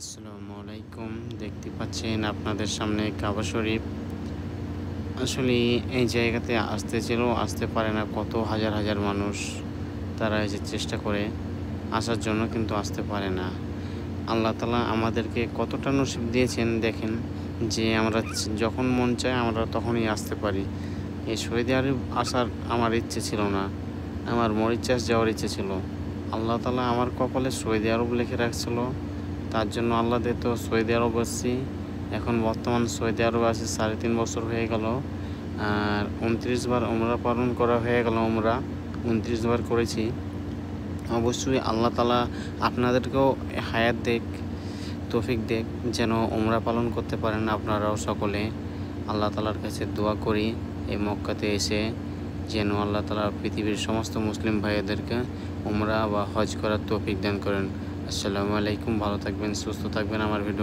আসসালামু আলাইকুম। দেখতে পাচ্ছেন আপনাদের সামনে কাবা শরীফ। আসলে এই জায়গাতে আসতে পারে না কত হাজার হাজার মানুষ। তারা এই যে চেষ্টা করে আসার জন্য কিন্তু আসতে পারে না। আল্লাহ তাআলা আমাদেরকে কতটা নসিব দিয়েছেন দেখেন, যে আমরা যখন মন চায় আমরা তখনই আসতে পারি। এই সৌদি আরব আসার আমার ইচ্ছে ছিল না। আমার মরিচাস যাওয়ার ইচ্ছে ছিল। আল্লাহ তাআলা আমার কপালে সৌদি আরব লিখে রাখছিল। তার জন্য আল্লাহ তো সৌদি আরব আসছি। এখন বর্তমান সৌদি আরবে আছি 3.5 বছর হয়ে গেল। আর 29 বার উমরা পালন করা হয়ে গেল। 29 বার করেছি। অবশ্যই আল্লাহ তাআলা আপনাদেরকেও হায়াত দেক, তৌফিক দেক, যেন উমরা পালন করতে পারেন আপনারাও সকলে। আল্লাহ তাআলার কাছে দোয়া করি এই মক্কাতে এসে যেন আল্লাহ তাআলা পৃথিবীর সমস্ত মুসলিম ভাইদেরকে উমরা বা হজ করার তৌফিক দান করেন। আসসালামু আলাইকুম। ভালো থাকবেন, সুস্থ থাকবেন। আমার ভিডিও